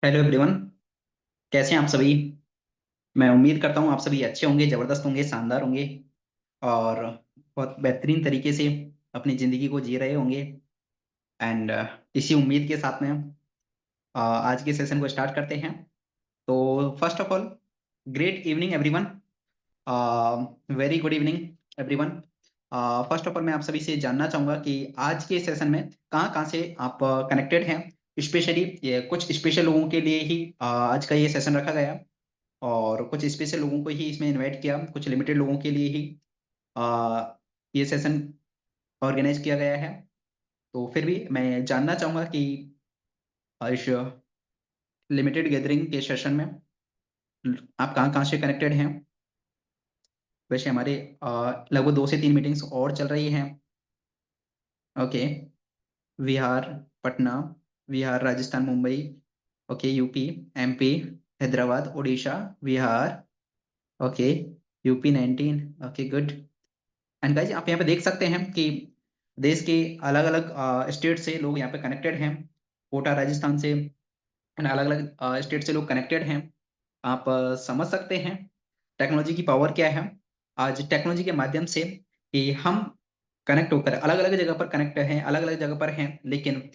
Hello everyone. कैसे हैं आप सभी? मैं उम्मीद करता हूँ आप सभी अच्छे होंगे, जबरदस्त होंगे, शानदार होंगे और बहुत बेहतरीन तरीके से अपनी जिंदगी को जी रहे होंगे। एंड इसी उम्मीद के साथ में आज के सेशन को स्टार्ट करते हैं। तो first of all, great evening everyone. Very good evening everyone. First of all मैं आप सभी से जानना चाहूंगा कि आज के सेशन में कहाँ कहाँ से आप कनेक्टेड हैं। स्पेशली ये कुछ स्पेशल लोगों के लिए ही आज का ये सेशन रखा गया और कुछ स्पेशल लोगों को ही इसमें इनवाइट किया, कुछ लिमिटेड लोगों के लिए ही आ, ये सेशन ऑर्गेनाइज किया गया है। तो फिर भी मैं जानना चाहूंगा कि इस लिमिटेड गैदरिंग के सेशन में आप कहाँ कहाँ से कनेक्टेड हैं। वैसे हमारे लगभग 2 से 3 मीटिंग्स और चल रही हैं। Okay. Bihar, Patna, Bihar, Rajasthan, Mumbai, okay, UP, MP, Hyderabad, Orissa, Bihar, okay, UP 19, okay, good. And guys आप यहाँ पे देख सकते हैं कि देश के अलग अलग स्टेट से लोग यहाँ पे कनेक्टेड हैं। कोटा राजस्थान से एंड अलग अलग स्टेट से लोग कनेक्टेड हैं। आप समझ सकते हैं टेक्नोलॉजी की पावर क्या है। आज टेक्नोलॉजी के माध्यम से कि हम कनेक्ट होकर अलग अलग जगह पर कनेक्ट हैं, अलग अलग जगह पर हैं, लेकिन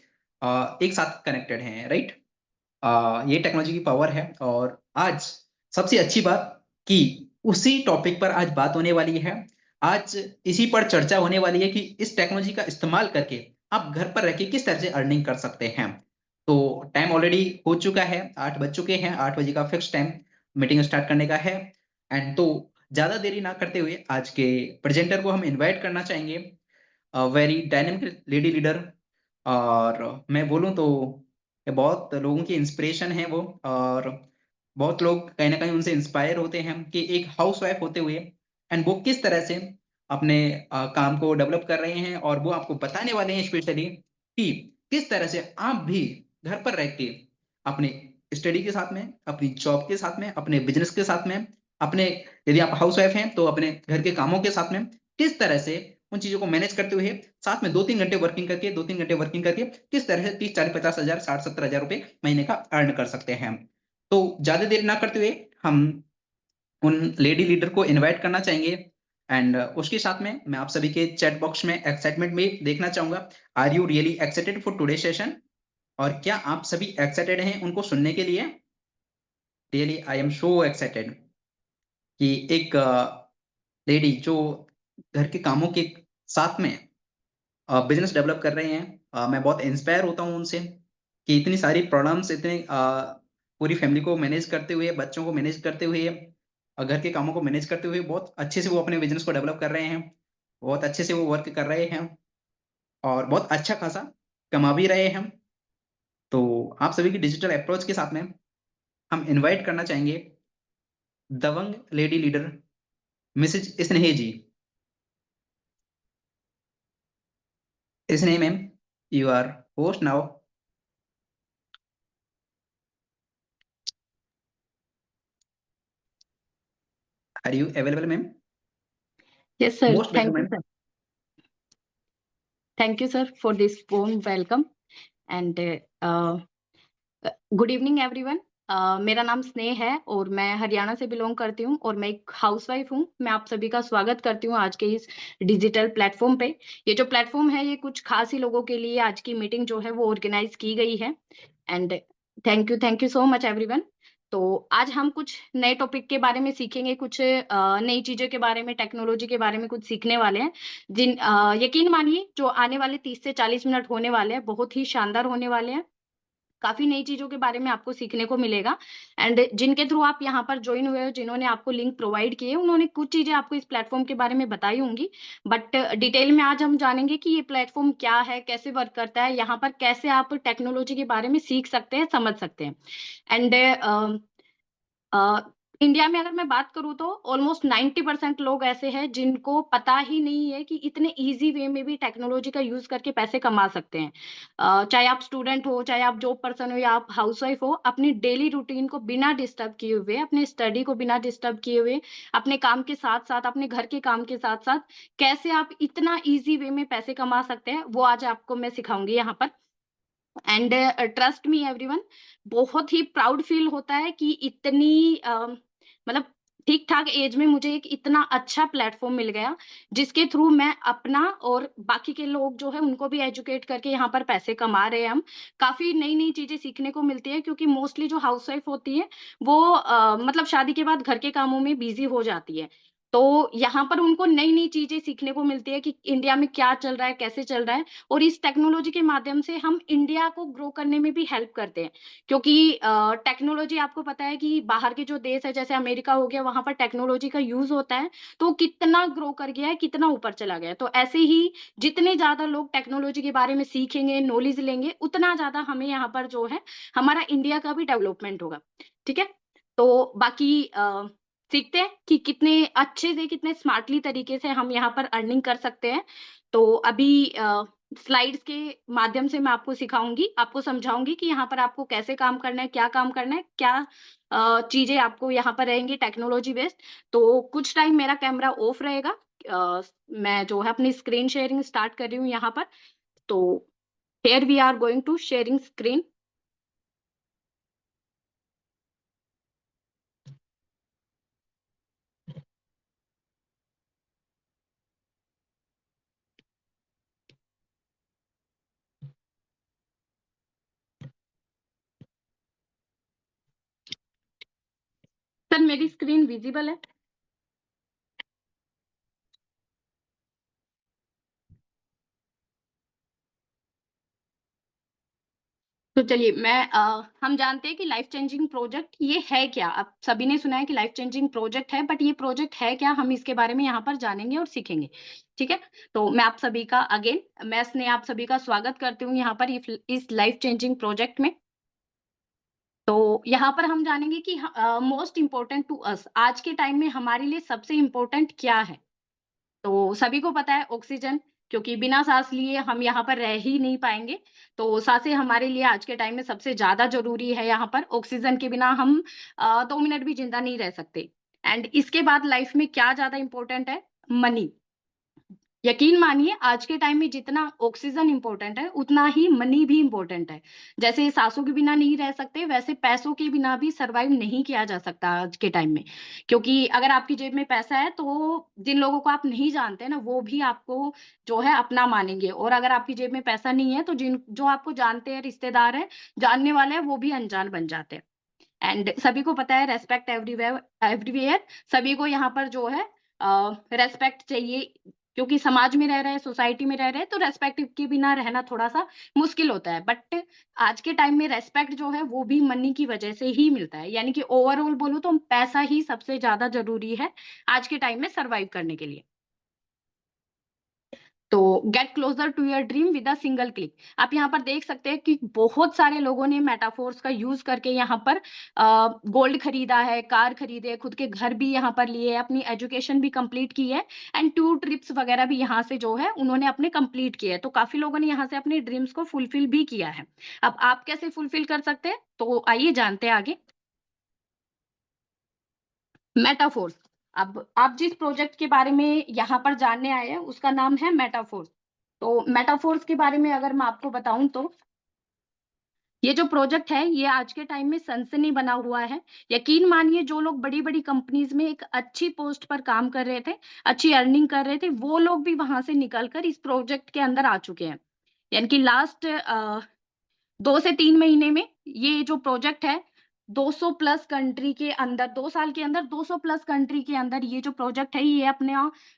एक साथ कनेक्टेड हैं, राइट। ये टेक्नोलॉजी की पावर है। और आज सबसे अच्छी बात कि उसी टॉपिक पर आज बात होने वाली है। आज इसी पर चर्चा होने वाली है कि इस टेक्नोलॉजी का इस्तेमाल करके आप घर पर रह के किस तरह से अर्निंग कर सकते हैं। तो टाइम ऑलरेडी हो चुका है, 8 बज चुके हैं, 8 बजे का फिक्स टाइम मीटिंग स्टार्ट करने का है। एंड तो ज्यादा देरी ना करते हुए आज के प्रेजेंटर को हम इनवाइट करना चाहेंगे। Very dynamic lady leader. और मैं बोलूं तो ये बहुत लोगों की इंस्पिरेशन है वो। और बहुत लोग कहीं ना कहीं उनसे इंस्पायर होते हैं कि एक हाउसवाइफ होते हुए एंड वो किस तरह से अपने काम को डेवलप कर रहे हैं। और वो आपको बताने वाले हैं स्पेशली कि किस तरह से आप भी घर पर रह के अपने स्टडी के साथ में, अपनी जॉब के साथ में, अपने बिजनेस के साथ में, अपने, यदि आप हाउसवाइफ हैं तो अपने घर के कामों के साथ में किस तरह से उन चीजों को मैनेज करते हुए साथ में 2-3 घंटे वर्किंग करके, 2-3 घंटे वर्किंग करके किस तरह से 30, 40, 50 हजार, 60, 70 हजार रुपए महीने का अर्न कर सकते हैं। तो ज्यादा देर ना करते हुए हम उन लेडी लीडर को इनवाइट करना चाहेंगे। एंड उसके साथ में मैं आप सभी के चैट बॉक्स में एक्साइटमेंट में देखना चाहूंगा। Are you really excited for today session? और क्या आप सभी एक्साइटेड हैं उनको सुनने के लिए? Really I am so excited कि एक लेडी जो घर के कामों के साथ में बिजनेस डेवलप कर रहे हैं, मैं बहुत इंस्पायर होता हूँ उनसे कि इतनी सारी प्रॉब्लम्स, इतने पूरी फैमिली को मैनेज करते हुए, बच्चों को मैनेज करते हुए, घर के कामों को मैनेज करते हुए बहुत अच्छे से वो अपने बिजनेस को डेवलप कर रहे हैं। बहुत अच्छे से वो वर्क कर रहे हैं और बहुत अच्छा खासा कमा भी रहे हैं। तो आप सभी की डिजिटल अप्रोच के साथ में हम इनवाइट करना चाहेंगे दबंग lady leader Mrs Snehi ji. Snehi ma'am, you are host now. Are you available ma'am? Yes, sir. Most welcome Thank you, ma'am. sir. Thank you, sir, for this warm welcome. And good evening, everyone. मेरा नाम स्नेह है और मैं हरियाणा से belong करती हूँ और मैं एक हाउसवाइफ हूँ। मैं आप सभी का स्वागत करती हूँ आज के इस डिजिटल प्लेटफॉर्म पे। ये जो प्लेटफॉर्म है, ये कुछ खास ही लोगों के लिए आज की मीटिंग जो है वो ऑर्गेनाइज की गई है। And thank you so much everyone. तो आज हम कुछ नए टॉपिक के बारे में सीखेंगे, कुछ नई चीजों के बारे में, टेक्नोलॉजी के बारे में कुछ सीखने वाले हैं। यकीन मानिए जो आने वाले 30 से 40 मिनट होने वाले हैं, बहुत ही शानदार होने वाले हैं। काफ़ी नई चीज़ों के बारे में आपको सीखने को मिलेगा। एंड जिनके थ्रू आप यहाँ पर जॉइन हुए हो, जिन्होंने आपको लिंक प्रोवाइड किए, उन्होंने कुछ चीज़ें आपको इस प्लेटफ़ॉर्म के बारे में बताई होंगी। बट डिटेल में आज हम जानेंगे कि ये प्लेटफ़ॉर्म क्या है, कैसे वर्क करता है, यहाँ पर कैसे आप टेक्नोलॉजी के बारे में सीख सकते हैं, समझ सकते हैं। एंड अ, इंडिया में अगर मैं बात करूँ तो ऑलमोस्ट 90% लोग ऐसे हैं जिनको पता ही नहीं है कि इतने ईज़ी वे में भी टेक्नोलॉजी का यूज़ करके पैसे कमा सकते हैं। चाहे आप स्टूडेंट हो, चाहे आप जॉब पर्सन हो या आप हाउसवाइफ हो, अपनी डेली रूटीन को बिना डिस्टर्ब किए हुए, अपने स्टडी को बिना डिस्टर्ब किए हुए, अपने काम के साथ-साथ, अपने घर के काम के साथ-साथ कैसे आप इतना ईज़ी वे में पैसे कमा सकते हैं, वो आज आपको मैं सिखाऊँगी यहाँ पर। एंड ट्रस्ट मी एवरीवन, बहुत ही प्राउड फील होता है कि इतनी मतलब ठीक ठाक एज में मुझे एक इतना अच्छा प्लेटफॉर्म मिल गया, जिसके थ्रू मैं अपना और बाकी के लोग जो है उनको भी एजुकेट करके यहाँ पर पैसे कमा रहे हैं हम। काफी नई नई चीजें सीखने को मिलती है, क्योंकि मोस्टली जो हाउसवाइफ होती है वो मतलब शादी के बाद घर के कामों में बिजी हो जाती है। तो यहाँ पर उनको नई नई चीजें सीखने को मिलती है कि इंडिया में क्या चल रहा है, कैसे चल रहा है। और इस टेक्नोलॉजी के माध्यम से हम इंडिया को ग्रो करने में भी हेल्प करते हैं, क्योंकि टेक्नोलॉजी आपको पता है कि बाहर के जो देश है, जैसे अमेरिका हो गया, वहां पर टेक्नोलॉजी का यूज होता है, तो कितना ग्रो कर गया है, कितना ऊपर चला गया है। तो ऐसे ही जितने ज्यादा लोग टेक्नोलॉजी के बारे में सीखेंगे, नॉलेज लेंगे, उतना ज्यादा हमें यहाँ पर जो है हमारा इंडिया का भी डेवलपमेंट होगा। ठीक है, तो बाकी सीखते हैं कि कितने अच्छे से, कितने स्मार्टली तरीके से हम यहाँ पर अर्निंग कर सकते हैं। तो अभी स्लाइड्स के माध्यम से मैं आपको सिखाऊंगी, आपको समझाऊंगी कि यहाँ पर आपको कैसे काम करना है, क्या काम करना है, क्या चीजें आपको यहाँ पर रहेंगी टेक्नोलॉजी बेस्ड। तो कुछ टाइम मेरा कैमरा ऑफ रहेगा, मैं जो है अपनी स्क्रीन शेयरिंग स्टार्ट कर रही हूँ यहाँ पर। तो here we are going to sharing screen। Sir मेरी स्क्रीन विजिबल है? तो चलिए हम जानते हैं कि लाइफ चेंजिंग प्रोजेक्ट ये है क्या। अब सभी ने सुना है कि लाइफ चेंजिंग प्रोजेक्ट है, बट ये प्रोजेक्ट है क्या, हम इसके बारे में यहाँ पर जानेंगे और सीखेंगे। ठीक है, तो मैं आप सभी का अगेन मैं स्नेह आप सभी का स्वागत करती हूँ यहाँ पर इस लाइफ चेंजिंग प्रोजेक्ट में। तो यहाँ पर हम जानेंगे कि मोस्ट इम्पोर्टेंट टू अस, आज के टाइम में हमारे लिए सबसे इम्पोर्टेंट क्या है। तो सभी को पता है ऑक्सीजन, क्योंकि बिना सांस लिए हम यहाँ पर रह ही नहीं पाएंगे। तो सांसें हमारे लिए आज के टाइम में सबसे ज्यादा जरूरी है। यहाँ पर ऑक्सीजन के बिना हम 2 मिनट भी जिंदा नहीं रह सकते। एंड इसके बाद लाइफ में क्या ज्यादा इंपॉर्टेंट है? मनी। यकीन मानिए आज के टाइम में जितना ऑक्सीजन इंपॉर्टेंट है, उतना ही मनी भी इंपॉर्टेंट है। जैसे सांसों के बिना नहीं रह सकते, वैसे पैसों के बिना भी सरवाइव नहीं किया जा सकता आज के टाइम में। क्योंकि अगर आपकी जेब में पैसा है तो जिन लोगों को आप नहीं जानते ना, वो भी आपको जो है अपना मानेंगे। और अगर आपकी जेब में पैसा नहीं है तो जिन जो आपको जानते हैं, रिश्तेदार है, जानने वाले हैं, वो भी अनजान बन जाते हैं। एंड सभी को पता है रेस्पेक्ट एवरीवेयर एवरीवेयर, सभी को यहाँ पर जो है रेस्पेक्ट चाहिए। क्योंकि समाज में रह रहे हैं, सोसाइटी में रह रहे हैं, तो रेस्पेक्ट के बिना रहना थोड़ा सा मुश्किल होता है। बट आज के टाइम में रेस्पेक्ट जो है वो भी मनी की वजह से ही मिलता है। यानी कि ओवरऑल बोलूं तो पैसा ही सबसे ज्यादा जरूरी है आज के टाइम में सरवाइव करने के लिए। तो get closer to your dream with a single click. आप यहाँ पर देख सकते हैं कि बहुत सारे लोगों ने मेटाफोर्स का यूज करके यहाँ पर गोल्ड खरीदा है, कार खरीदे, खुद के घर भी यहाँ पर लिए, अपनी एजुकेशन भी कंप्लीट की है, एंड टूर ट्रिप्स वगैरह भी यहाँ से जो है उन्होंने अपने कंप्लीट किए हैं। तो काफी लोगों ने यहाँ से अपने ड्रीम्स को फुलफिल भी किया है। अब आप कैसे फुलफिल कर सकते हैं, तो आइए जानते हैं आगे। मेटाफोर्स। अब आप जिस प्रोजेक्ट के बारे में यहाँ पर जानने आए हैं उसका नाम है मेटाफोर्स। तो मेटाफोर्स के बारे में अगर मैं आपको बताऊं तो ये जो प्रोजेक्ट है ये आज के टाइम में सनसनी बना हुआ है। यकीन मानिए जो लोग बड़ी बड़ी कंपनीज में एक अच्छी पोस्ट पर काम कर रहे थे, अच्छी अर्निंग कर रहे थे, वो लोग भी वहां से निकलकर इस प्रोजेक्ट के अंदर आ चुके हैं। यानी कि लास्ट 2 से 3 महीने में ये जो प्रोजेक्ट है 200 प्लस कंट्री के अंदर, 2 साल के अंदर 200 प्लस कंट्री के अंदर ये जो प्रोजेक्ट है ये अपने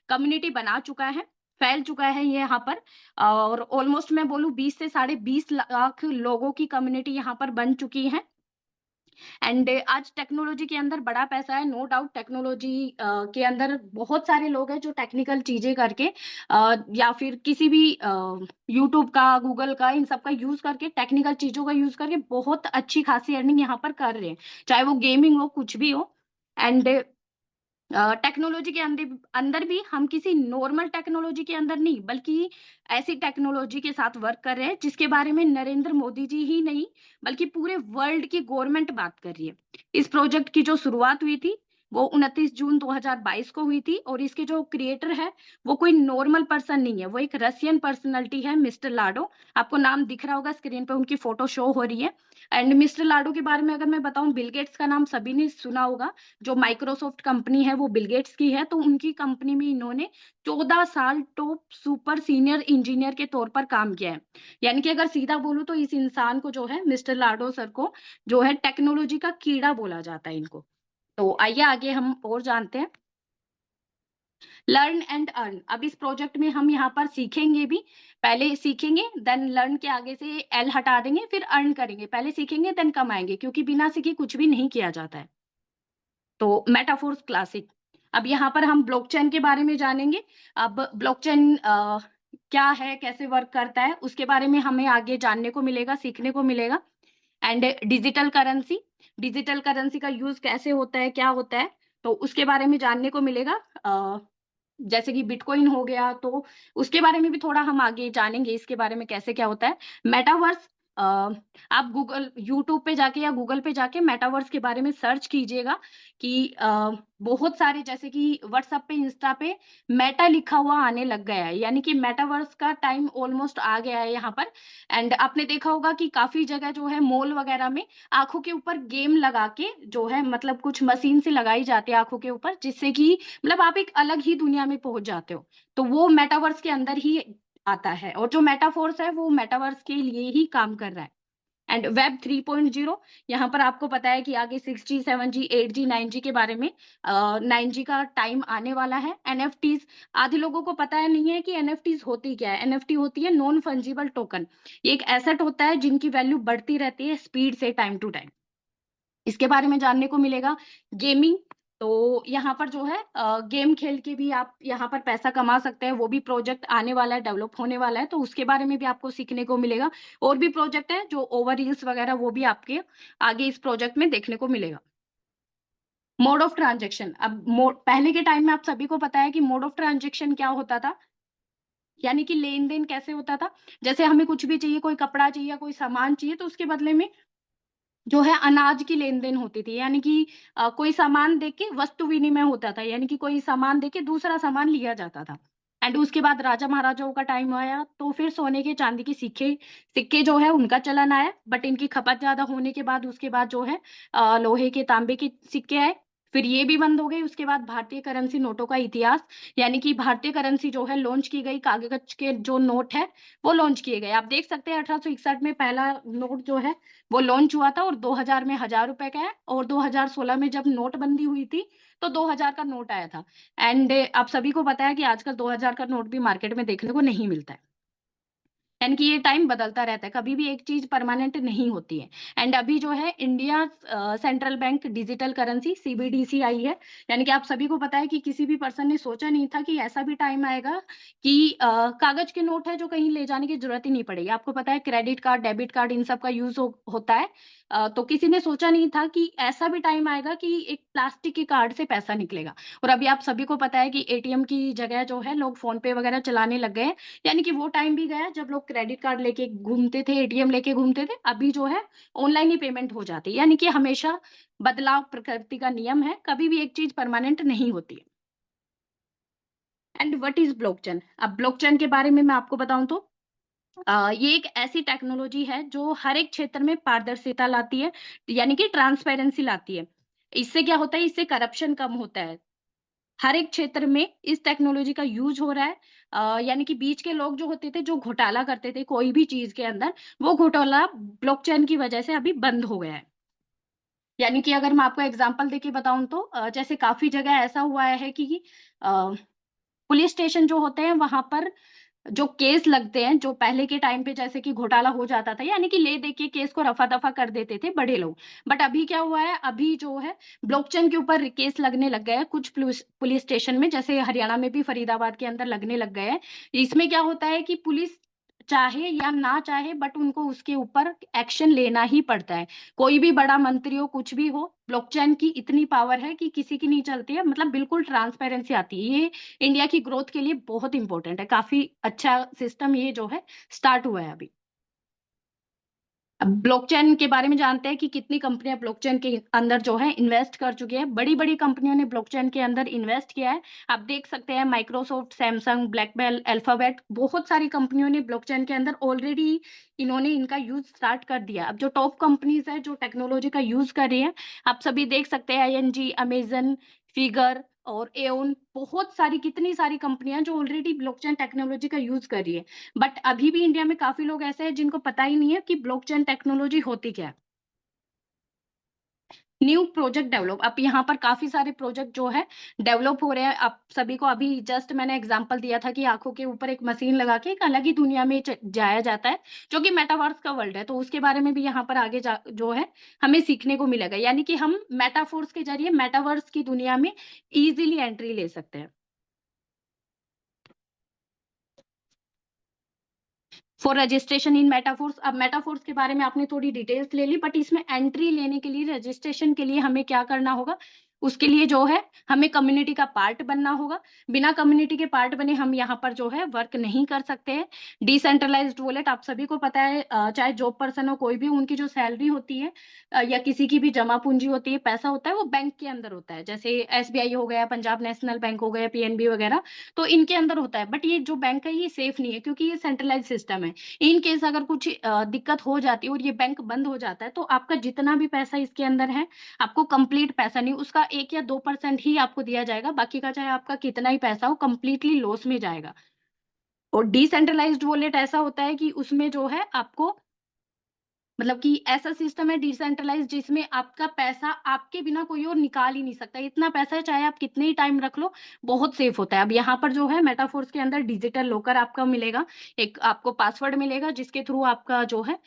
कम्युनिटी बना चुका है, फैल चुका है ये यहाँ पर। और ऑलमोस्ट मैं बोलूँ 20 से 20.5 लाख लोगों की कम्युनिटी यहाँ पर बन चुकी है। एंड आज टेक्नोलॉजी के अंदर बड़ा पैसा है, नो डाउट। टेक्नोलॉजी के अंदर बहुत सारे लोग हैं जो टेक्निकल चीजें करके या फिर किसी भी यूट्यूब का, गूगल का, इन सब का यूज करके, टेक्निकल चीजों का यूज करके बहुत अच्छी खासी अर्निंग यहाँ पर कर रहे हैं, चाहे वो गेमिंग हो, कुछ भी हो। एंड टेक्नोलॉजी के अंदर अंदर भी हम किसी नॉर्मल टेक्नोलॉजी के अंदर नहीं, बल्कि ऐसी टेक्नोलॉजी के साथ वर्क कर रहे हैं जिसके बारे में नरेंद्र मोदी जी ही नहीं, बल्कि पूरे वर्ल्ड की गवर्नमेंट बात कर रही है। इस प्रोजेक्ट की जो शुरुआत हुई थी वो 29 जून 2022 को हुई थी और इसके जो क्रिएटर है, वो कोई नॉर्मल पर्सन नहीं है, वो एक रशियन पर्सनैलिटी है मिस्टर लाडो। आपको नाम दिख रहा होगा स्क्रीन पे, उनकी फ़ोटो शो हो रही है। एंड मिस्टर लाडो के बारे में अगर मैं बताऊँ, बिल गेट्स का नाम सभी ने सुना होगा। जो माइक्रोसॉफ्ट कंपनी है वो बिल गेट्स की है, तो उनकी कंपनी में इन्होंने 14 साल टॉप सुपर सीनियर इंजीनियर के तौर पर काम किया है। यानी कि अगर सीधा बोलूँ तो इस इंसान को जो है, मिस्टर लाडो सर को जो है टेक्नोलॉजी का कीड़ा बोला जाता है इनको। तो आइए आगे हम और जानते हैं। लर्न एंड अर्न, अब इस प्रोजेक्ट में हम यहाँ पर सीखेंगे भी। पहले सीखेंगे, देन लर्न के आगे से एल हटा देंगे, फिर अर्न करेंगे। पहले सीखेंगे देन कमाएंगे, क्योंकि बिना सीखे कुछ भी नहीं किया जाता है। तो मेटाफोर्स क्लासिक, अब यहाँ पर हम ब्लॉकचेन के बारे में जानेंगे। अब ब्लॉकचेन क्या है, कैसे वर्क करता है, उसके बारे में हमें आगे जानने को मिलेगा, सीखने को मिलेगा। एंड डिजिटल करेंसी का यूज कैसे होता है, क्या होता है, तो उसके बारे में जानने को मिलेगा। जैसे कि बिटकॉइन हो गया, तो उसके बारे में भी थोड़ा हम आगे जानेंगे, इसके बारे में कैसे क्या होता है। मेटावर्स, अ, आप गूगल यूट्यूब पे जाके या गूगल पे जाके मेटावर्स के बारे में सर्च कीजिएगा कि बहुत सारे, जैसे कि व्हाट्सएप पे, इंस्टा पे मेटा लिखा हुआ आने लग गया है, यानी कि मेटावर्स का टाइम ऑलमोस्ट आ गया है यहाँ पर। एंड आपने देखा होगा कि काफी जगह जो है मॉल वगैरह में आंखों के ऊपर गेम लगा के जो है, मतलब कुछ मशीन से लगाई जाती है आंखों के ऊपर, जिससे कि मतलब आप एक अलग ही दुनिया में पहुंच जाते हो। तो वो मेटावर्स के अंदर ही आता है, और जो मेटाफोर्स है वो मेटावर्स के लिए ही काम कर रहा है। एंड वेब 3.0, यहाँ पर आपको पता है कि आगे 6G 7G 8G 9G के बारे में, 9G का टाइम आने वाला है। एनएफटीज, आधे लोगों को पता है नहीं है कि एनएफटीज होती क्या है। एनएफटी होती है नॉन फंजिबल टोकन। ये एक एसेट होता है जिनकी वैल्यू बढ़ती रहती है स्पीड से टाइम टू टाइम। इसके बारे में जानने को मिलेगा। गेमिंग, तो यहाँ पर जो है गेम खेल के भी आप यहाँ पर पैसा कमा सकते हैं। वो भी प्रोजेक्ट आने वाला है, डेवलप होने वाला है, तो उसके बारे में भी आपको सीखने को मिलेगा। और भी प्रोजेक्ट है जो ओवर रील्स वगैरह, वो भी आपके आगे इस प्रोजेक्ट में देखने को मिलेगा। मोड ऑफ ट्रांजेक्शन, अब पहले के टाइम में आप सभी को पता है कि मोड ऑफ ट्रांजेक्शन क्या होता था, यानी कि लेन देन कैसे होता था। जैसे हमें कुछ भी चाहिए, कोई कपड़ा चाहिए, कोई सामान चाहिए, तो उसके बदले में जो है अनाज की लेन-देन होती थी, यानी कि कोई सामान देके वस्तु विनिमय होता था, यानी कि कोई सामान देके दूसरा सामान लिया जाता था। एंड उसके बाद राजा महाराजाओं का टाइम आया, तो फिर सोने के चांदी के सिक्के सिक्के जो है उनका चलन आया, बट इनकी खपत ज़्यादा होने के बाद उसके बाद जो है लोहे के, तांबे के सिक्के आए, फिर ये भी बंद हो गए। उसके बाद भारतीय करेंसी नोटों का इतिहास, यानी कि भारतीय करेंसी जो है लॉन्च की गई, कागज़ के जो नोट है वो लॉन्च किए गए। आप देख सकते हैं 1861 में पहला नोट जो है वो लॉन्च हुआ था, और 2000 में ₹1000 का है, और 2016 में जब नोटबंदी हुई थी, तो 2000 का नोट आया था। एंड आप सभी को पता है कि आजकल 2000 का नोट भी मार्केट में देखने को नहीं मिलता है। यानी कि ये टाइम बदलता रहता है, कभी भी एक चीज़ परमानेंट नहीं होती है। एंड अभी जो है India central bank digital currency CBDC आई है, यानी कि आप सभी को पता है कि किसी भी पर्सन ने सोचा नहीं था कि ऐसा भी टाइम आएगा कि कागज़ के नोट है जो कहीं ले जाने की ज़रूरत ही नहीं पड़ेगी। आपको पता है क्रेडिट कार्ड, डेबिट कार्ड, इन सब का यूज़ होता है। तो किसी ने सोचा नहीं था कि ऐसा भी टाइम आएगा कि एक प्लास्टिक के कार्ड से पैसा निकलेगा। और अभी आप सभी को पता है कि एटीएम की जगह जो है लोग फ़ोन पे वगैरह चलाने लग गए हैं। यानी कि वो टाइम भी गया जब लोग क्रेडिट कार्ड लेके घूमते थे, एटीएम लेके घूमते थे। अभी जो है ऑनलाइन ही पेमेंट हो जाती है। यानी कि हमेशा बदलाव प्रकृति का नियम है, कभी भी एक चीज़ परमानेंट नहीं होती है। And what is blockchain? अब ब्लॉकचेन के बारे में मैं आपको बताऊँ तो ये एक ऐसी टेक्नोलॉजी है जो हर एक क्षेत्र में पारदर्शिता लाती है, यानी कि ट्रांसपेरेंसी लाती है। इससे क्या होता है? इससे करप्शन कम होता है। हर एक क्षेत्र में इस टेक्नोलॉजी का यूज़ हो रहा है। यानी कि बीच के लोग जो होते थे, जो घोटाला करते थे कोई भी चीज़ के अंदर, वो घोटाला ब्लॉकचेन की वजह से अभी बंद हो गया है। यानी कि अगर मैं आपको एग्ज़ाम्पल देके बताऊँ तो जैसे काफ़ी जगह ऐसा हुआ है कि अ, पुलिस स्टेशन जो होते हैं, वहाँ पर जो केस लगते हैं, जो पहले के टाइम पे जैसे कि घोटाला हो जाता था, यानी कि ले-दे के केस को रफ़ा-दफ़ा कर देते थे बड़े लोग। बट अभी क्या हुआ है, अभी जो है ब्लॉकचेन के ऊपर केस लगने लग गए हैं कुछ पुलिस पुलिस स्टेशन में, जैसे हरियाणा में भी फरीदाबाद के अंदर लगने लग गए हैं। इसमें क्या होता है कि पुलिस चाहे या ना चाहे, बट उनको उसके ऊपर एक्शन लेना ही पड़ता है। कोई भी बड़ा मंत्री हो, कुछ भी हो, ब्लॉकचेन की इतनी पावर है कि किसी की नहीं चलती है, मतलब बिल्कुल ट्रांसपेरेंसी आती है। ये इंडिया की ग्रोथ के लिए बहुत इम्पोर्टेंट है। काफ़ी अच्छा सिस्टम ये जो है स्टार्ट हुआ है अभी। अब ब्लॉकचेन के बारे में जानते हैं कि कितनी कंपनियां ब्लॉकचेन के अंदर जो है इन्वेस्ट कर चुकी है। बड़ी-बड़ी कंपनियों ने ब्लॉकचेन के अंदर इन्वेस्ट किया है। आप देख सकते हैं माइक्रोसॉफ्ट, सैमसंग, ब्लैकबेल, अल्फाबेट, बहुत सारी कंपनियों ने ब्लॉकचेन के अंदर ऑलरेडी इन्होंने इनका यूज़ स्टार्ट कर दिया। अब जो टॉप कंपनीज़ है जो टेक्नोलॉजी का यूज़ कर रही है, आप सभी देख सकते हैं आईएनजी, अमेज़न, फिगर और एओन, बहुत सारी कितनी सारी कंपनियां जो ऑलरेडी ब्लॉकचेन टेक्नोलॉजी का यूज़ कर रही है। बट अभी भी इंडिया में काफ़ी लोग ऐसे हैं जिनको पता ही नहीं है कि ब्लॉकचेन टेक्नोलॉजी होती क्या है। न्यू प्रोजेक्ट डेवलप, अब यहाँ पर काफ़ी सारे प्रोजेक्ट जो है डेवलप हो रहे हैं। आप सभी को अभी जस्ट मैंने एग्जांपल दिया था कि आँखों के ऊपर एक मशीन लगा के एक अलग ही दुनिया में जाया जाता है, जो कि मेटावर्स का वर्ल्ड है। तो उसके बारे में भी यहाँ पर आगे जो है हमें सीखने को मिलेगा। यानी कि हम मेटाफोर्स के ज़रिए मेटावर्स की दुनिया में ईज़िली एंट्री ले सकते हैं। फॉर रजिस्ट्रेशन इन मेटाफोर्स, अब मेटाफोर्स के बारे में आपने थोड़ी डिटेल्स ले ली, बट इसमें एंट्री लेने के लिए रजिस्ट्रेशन के लिए हमें क्या करना होगा? उसके लिए जो है हमें कम्युनिटी का पार्ट बनना होगा। बिना कम्युनिटी के पार्ट बने हम यहाँ पर जो है वर्क नहीं कर सकते हैं। डिसेंट्रलाइज्ड वॉलेट आप सभी को पता है, चाहे जॉब पर्सन हो कोई भी, उनकी जो सैलरी होती है या किसी की भी जमा पूंजी होती है, पैसा होता है, वो बैंक के अंदर होता है। जैसे एसबीआई हो गया, पंजाब नेशनल बैंक हो गया, पीएनबी वगैरह, तो इनके अंदर होता है। बट ये जो बैंक है ये सेफ नहीं है, क्योंकि ये सेंट्रलाइज्ड सिस्टम है। इन केस अगर कुछ दिक्कत हो जाती है और ये बैंक बंद हो जाता है, तो आपका जितना भी पैसा इसके अंदर है, आपको कंप्लीट पैसा नहीं, उसका 1 या 2% ही आपको दिया जाएगा। बाकी का चाहे आपका कितना ही पैसा हो, कंप्लीटली लॉस में जाएगा। और डिसेंट्रलाइज्ड वॉलेट ऐसा होता है कि उसमें जो है आपको, मतलब कि ऐसा सिस्टम है डिसेंट्रलाइज्ड जिसमें आपका पैसा आपके बिना कोई और निकाल ही नहीं सकता। इतना पैसा है चाहे आप कितने ही टाइम रख लो, बहुत सेफ होता है। अब यहाँ पर जो है मेटाफोर्स के अंदर डिजिटल लॉकर आपका मिलेगा, एक आपको पासवर्ड मिलेगा जिसके थ्रू आपका जो है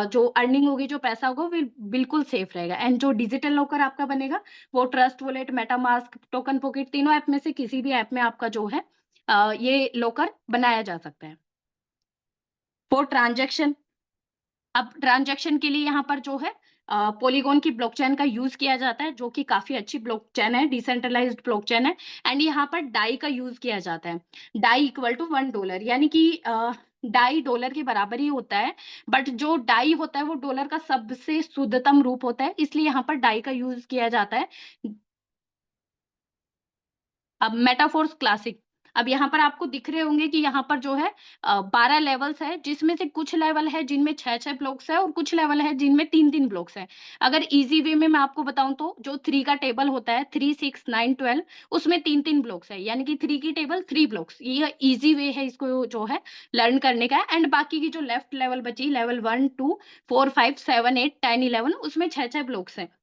जो अर्निंग होगी, जो पैसा होगा वो बिल्कुल सेफ रहेगा। एंड जो डिजिटल लॉकर आपका बनेगा वो trust wallet, MetaMask, token pocket, तीनों ऐप में से किसी भी ऐप में आपका जो है ये लॉकर बनाया जा सकता है। फॉर ट्रांजेक्शन, अब ट्रांजैक्शन के लिए यहाँ पर जो है पॉलीगॉन की ब्लॉकचेन का यूज किया जाता है, जो कि काफी अच्छी ब्लॉकचेन है, डिसेंट्रलाइज्ड ब्लॉकचेन है। एंड यहाँ पर डाई का यूज किया जाता है। डाई इक्वल टू $1, यानी कि डाई डॉलर के बराबर ही होता है। बट जो डाई होता है वो डॉलर का सबसे शुद्धतम रूप होता है, इसलिए यहाँ पर डाई का यूज किया जाता है। अब मेटाफोर्स क्लासिक, अब यहाँ पर आपको दिख रहे होंगे कि यहाँ पर जो है 12 लेवल्स है, जिसमें से कुछ लेवल है जिनमें 6-6 ब्लॉक्स है और कुछ लेवल है जिनमें 3-3 ब्लॉक्स है। अगर इजी वे में मैं आपको बताऊं तो जो 3 का टेबल होता है, 3, 6, 9, 12, उसमें 3-3 ब्लॉक्स है, यानी कि 3 की टेबल 3 ब्लॉक्स। ये इजी वे है इसको जो है लर्न करने का। एंड बाकी की जो लेफ्ट लेवल बची, लेवल 1, 2, 4, 5, 7, 8, 10, 11, उसमें 6-6 ब्लॉक्स है।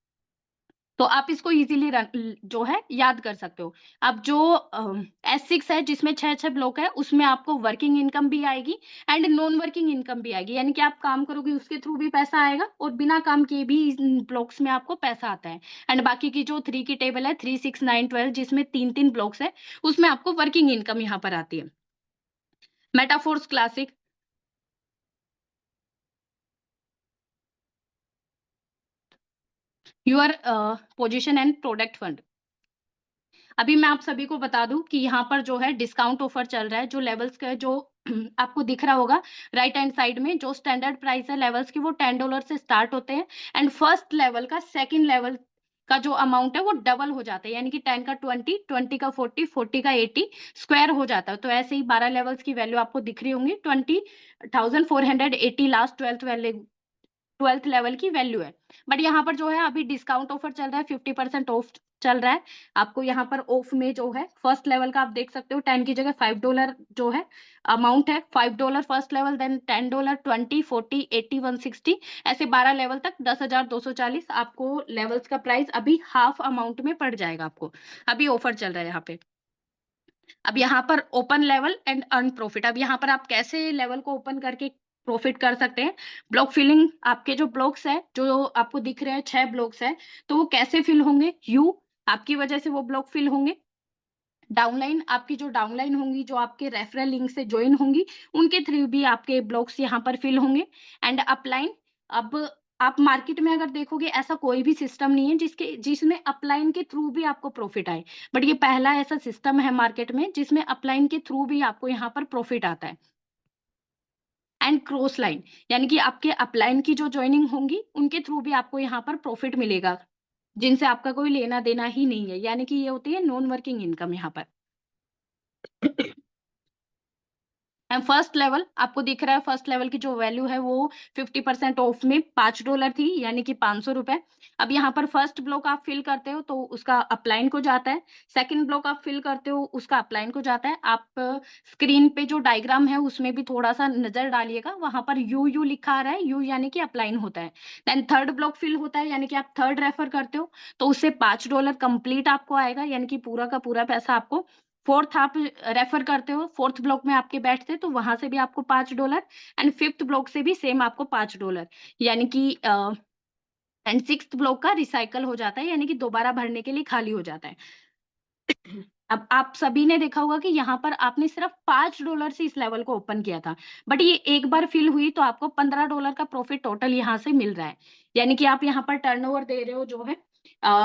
तो आप इसको इजीली जो है याद कर सकते हो। अब जो S6 है जिसमें 6-6 ब्लॉक है, उसमें आपको वर्किंग इनकम भी आएगी एंड नॉन वर्किंग इनकम भी आएगी, यानी कि आप काम करोगे उसके थ्रू भी पैसा आएगा और बिना काम किए भी इन ब्लॉक्स में आपको पैसा आता है। एंड बाकी की जो 3 की टेबल है, 3, 6, 9, 12, जिसमें 3-3 ब्लॉक्स है, उसमें आपको वर्किंग इनकम यहाँ पर आती है। Metaforce classic, your position and product fund. अभी मैं आप सभी को बता दूं कि यहाँ पर जो है डिस्काउंट ऑफर चल रहा है। जो लेवल्स का जो आपको दिख रहा होगा राइट हैंड साइड में, जो स्टैंडर्ड प्राइस है लेवल्स की, वो $10 से स्टार्ट होते हैं। एंड फर्स्ट लेवल का सेकंड लेवल का जो अमाउंट है वो डबल हो जाता है, यानी कि 10 का 20, 20 का 40, 40 का 80 स्क्वायर हो जाता है। तो ऐसे ही 12 लेवल्स की वैल्यू आपको दिख रही होंगी, 20,480 लास्ट 12th लेवल की वैल्यू है। बट यहाँ पर जो है अभी डिस्काउंट ऑफर चल रहा है, 50% ऑफ चल रहा है। आपको यहाँ पर ऑफ में जो है फर्स्ट लेवल का आप देख सकते हो, 10 की जगह $5 जो है अमाउंट है, $5 फर्स्ट लेवल, देन $10, 20, 40, 80, 160, ऐसे 12 लेवल तक 10,240 आपको लेवल्स का प्राइस अभी हाफ अमाउंट में पड़ जाएगा आपको। अभी ऑफर चल रहा है यहाँ पे। अब यहाँ पर open level and earn profit, अब यहाँ पर आप कैसे लेवल को ओपन करके प्रॉफिट कर सकते हैं। ब्लॉक फिलिंग, आपके जो ब्लॉक्स है जो आपको दिख रहे हैं 6 ब्लॉक्स है, तो वो कैसे फिल होंगे? आपकी वजह से वो ब्लॉक फिल होंगे। डाउनलाइन, आपकी जो डाउनलाइन होंगी, जो आपके रेफरल लिंक से ज्वाइन होंगी, उनके थ्रू भी आपके ब्लॉक्स यहाँ पर फिल होंगे। एंड अपलाइन, अब आप मार्केट में अगर देखोगे ऐसा कोई भी सिस्टम नहीं है जिसमें अपलाइन के थ्रू भी आपको प्रॉफिट आए। बट ये पहला ऐसा सिस्टम है मार्केट में जिसमें अपलाइन के थ्रू भी आपको यहाँ पर प्रॉफिट आता है। एंड क्रॉस लाइन, यानी कि आपके अपलाइन की जो ज्वाइनिंग होंगी उनके थ्रू भी आपको यहाँ पर प्रॉफिट मिलेगा, जिनसे आपका कोई लेना देना ही नहीं है, यानी कि ये होती है नॉन वर्किंग इनकम यहाँ पर। एंड फर्स्ट लेवल आपको दिख रहा है, फर्स्ट लेवल की जो वैल्यू है वो 50% ऑफ में $5 थी, यानी कि ₹500। अब यहाँ पर फर्स्ट ब्लॉक आप फिल करते हो तो उसका अपलाइन को जाता है, सेकंड ब्लॉक आप फिल करते हो उसका अपलाइन को जाता है। आप स्क्रीन पे जो डायग्राम है उसमें भी थोड़ा सा नजर डालिएगा, वहां पर यू लिखा आ रहा है, यू यानी कि अपलाइन होता है। देन थर्ड ब्लॉक फिल होता है, यानी कि आप थर्ड रेफर करते हो तो उससे $5 कंप्लीट आपको आएगा, यानी कि पूरा का पूरा पैसा आपको। फोर्थ आप रेफर करते हो, फोर्थ ब्लॉक में आपके बैठते तो वहां से भी आपको $5 एंड फिफ्थ ब्लॉक से भी सेम आपको $5, यानी कि एंड सिक्स्थ ब्लॉक का रिसाइकल हो जाता है, यानी कि दोबारा भरने के लिए खाली हो जाता है। अब आप सभी ने देखा होगा कि यहाँ पर आपने सिर्फ $5 से इस लेवल को ओपन किया था, बट ये एक बार फिल हुई तो आपको $15 का प्रॉफिट टोटल यहाँ से मिल रहा है, यानी कि आप यहाँ पर टर्नओवर दे रहे हो जो है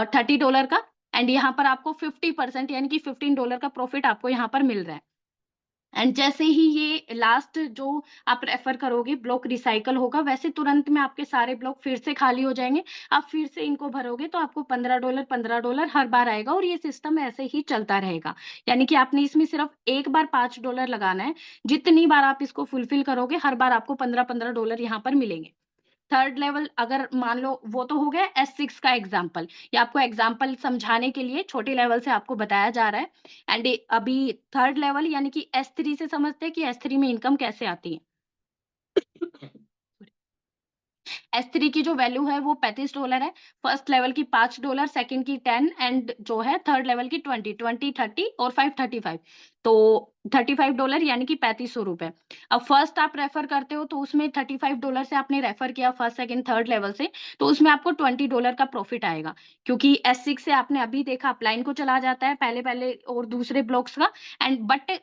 $30 का, एंड यहाँ पर आपको 50% यानी कि $15 का प्रॉफिट आपको यहाँ पर मिल रहा है। एंड जैसे ही ये लास्ट जो आप रेफर करोगे ब्लॉक रिसाइकल होगा, वैसे तुरंत में आपके सारे ब्लॉक फिर से खाली हो जाएंगे। आप फिर से इनको भरोगे तो आपको $15 हर बार आएगा, और ये सिस्टम ऐसे ही चलता रहेगा, यानी कि आपने इसमें सिर्फ एक बार $5 लगाना है। जितनी बार आप इसको फुलफिल करोगे हर बार आपको $15 यहाँ पर मिलेंगे। थर्ड लेवल अगर मान लो, वो तो हो गया S6 का एग्जाम्पल, ये आपको एग्जाम्पल समझाने के लिए छोटे लेवल से आपको बताया जा रहा है। एंड अभी थर्ड लेवल यानी कि S3 से समझते हैं कि S3 में इनकम कैसे आती है। S3 की जो वैल्यू है वो $35 है, फर्स्ट लेवल की $5, सेकंड की 10, एंड जो है थर्ड लेवल की 20, 30 और 535, तो $35 यानी कि ₹3500। अब फर्स्ट आप रेफर करते हो तो उसमें $35 से आपने रेफर किया फर्स्ट सेकंड थर्ड लेवल से, तो उसमें आपको $20 का प्रॉफिट आएगा, क्योंकि S6 से आपने अभी देखा अपलाइन को चला जाता है पहले पहले और दूसरे ब्लॉक्स का, एंड बट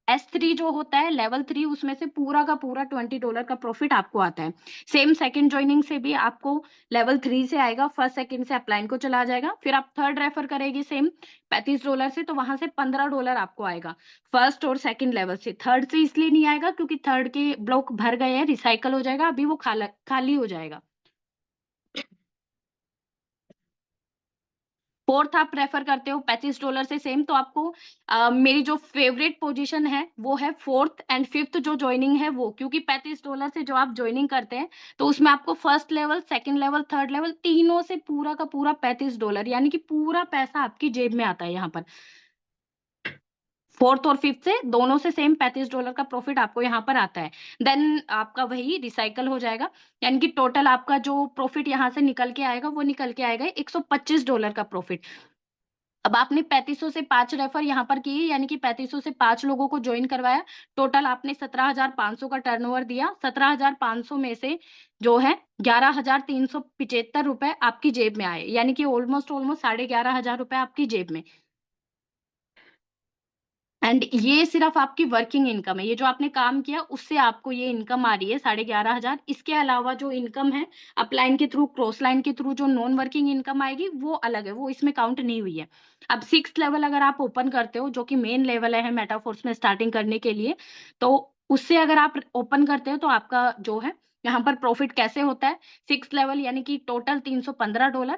S3 जो होता है लेवल 3, उसमें से पूरा का पूरा $20 का प्रॉफिट आपको आता है। सेम सेकंड जॉइनिंग से भी आपको लेवल 3 से आएगा, फर्स्ट सेकंड से अपलाइन को चला जाएगा, फिर आप थर्ड रेफर करेंगे सेम $35 से, तो वहां से $15 आपको आएगा फर्स्ट और सेकंड लेवल से। थर्ड से इसलिए नहीं आएगा क्योंकि थर्ड के ब्लॉक भर गए हैं, रिसाइकल हो जाएगा, अभी वो खाली हो जाएगा। फोर्थ आप रेफर करते हो $35 से सेम, तो आपको मेरी जो फेवरेट पोजीशन है वो है फोर्थ एंड फिफ्थ जो ज्वाइनिंग है वो, क्योंकि $35 से जो आप ज्वाइनिंग करते हैं तो उसमें आपको first level second level third level तीनों से पूरा का पूरा $35, यानी कि पूरा पैसा आपकी जेब में आता है यहाँ पर। फोर्थ और फिफ्थ से दोनों से सेम $35 का प्रॉफिट आपको यहाँ पर आता है। देन आपका वही रिसाइकल हो जाएगा, यानी कि टोटल आपका जो प्रॉफिट यहाँ से निकल के आएगा वो निकल के आएगा $125 का प्रॉफिट। अब आपने 3500 से 5 रेफर यहाँ पर किए, यानी कि 3500 से 5 लोगों को ज्वाइन करवाया, टोटल आपने 17,500 का टर्नओवर दिया। 17,500 में से जो है 11,375 रुपए आपकी जेब में आए, यानी कि ऑलमोस्ट ऑलमोस्ट 11,500 रुपए आपकी जेब में। एंड ये सिर्फ आपकी वर्किंग इनकम है, ये जो आपने काम किया उससे आपको ये इनकम आ रही है 11,500। इसके अलावा जो इनकम है अपलाइन के थ्रू क्रॉस लाइन के थ्रू जो नॉन वर्किंग इनकम आएगी वो अलग है, वो इसमें काउंट नहीं हुई है। अब सिक्स लेवल अगर आप ओपन करते हो जो कि मेन लेवल है मेटाफोर्स में स्टार्टिंग करने के लिए, तो उससे अगर आप ओपन करते हो तो आपका जो है यहाँ पर प्रॉफिट कैसे होता है। सिक्स लेवल यानी कि टोटल $315।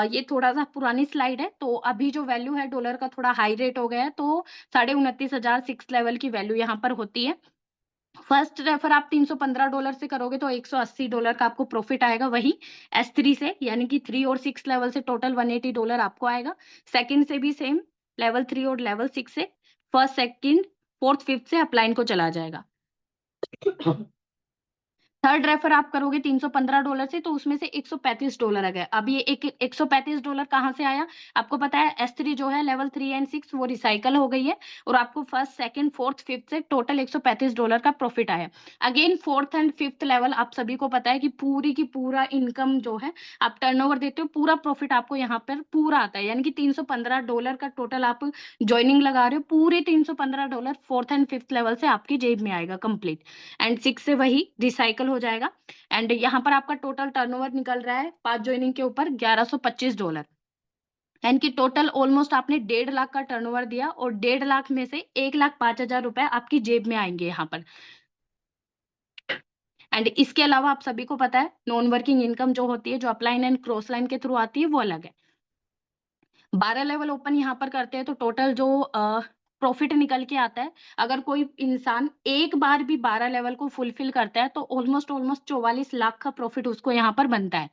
ये थोड़ा सा पुरानी स्लाइड है, तो अभी जो वैल्यू है डॉलर का थोड़ा हाई रेट हो गया है, तो 29,500 सिक्स लेवल की वैल्यू यहाँ पर होती है। फर्स्ट रेफर आप $315 से करोगे तो $180 का आपको प्रॉफिट आएगा, वही S3 से, यानी कि 3 और 6 लेवल से टोटल $180 आपको आएगा। सेकंड से भी सेम, लेवल 3 और लेवल 6 से, फर्स्ट सेकंड फोर्थ फिफ्थ से अपलाइन को चला जाएगा। थर्ड रेफर आप करोगे $315 से, तो उसमें से $135 आ गया। अब ये एक $135 कहाँ से आया? आपको पता है S3 जो है लेवल 3 एंड 6 वो रिसाइकल हो गई है, और आपको फर्स्ट सेकंड फोर्थ फिफ्थ से टोटल $135 का प्रॉफिट आया। Again fourth and fifth level आप सभी को पता है कि पूरी की पूरा इनकम जो है आप टर्नओवर देते हो, पूरा प्रॉफिट आपको यहाँ पर पूरा आता है, यानी कि $315 का टोटल आप ज्वाइनिंग लगा रहे हो, पूरे $315 फोर्थ एंड फिफ्थ लेवल से आपकी जेब में आएगा कंप्लीट। एंड 6 से वही रिसाइकल हो जाएगा। एंड यहाँ पर आपका टोटल टर्नओवर निकल रहा है 5 ज्वाइनिंग के ऊपर $1125, यानी कि टोटल ऑलमोस्ट आपने 1.5 लाख का टर्नओवर दिया, और 1.5 लाख में से 1,05,000 रुपए आपकी जेब में आएंगे यहाँ पर। एंड इसके अलावा आप सभी को पता है नॉन वर्किंग इनकम जो होती है, जो अपलाइन एंड क्रॉस लाइन के थ्रू आती है, वो अलग है। 12 लेवल ओपन यहाँ पर करते हैं तो टोटल जो प्रॉफिट निकल के आता है, अगर कोई इंसान एक बार भी 12 लेवल को फुलफिल करता है तो ऑलमोस्ट 44 लाख का प्रॉफिट उसको यहाँ पर बनता है।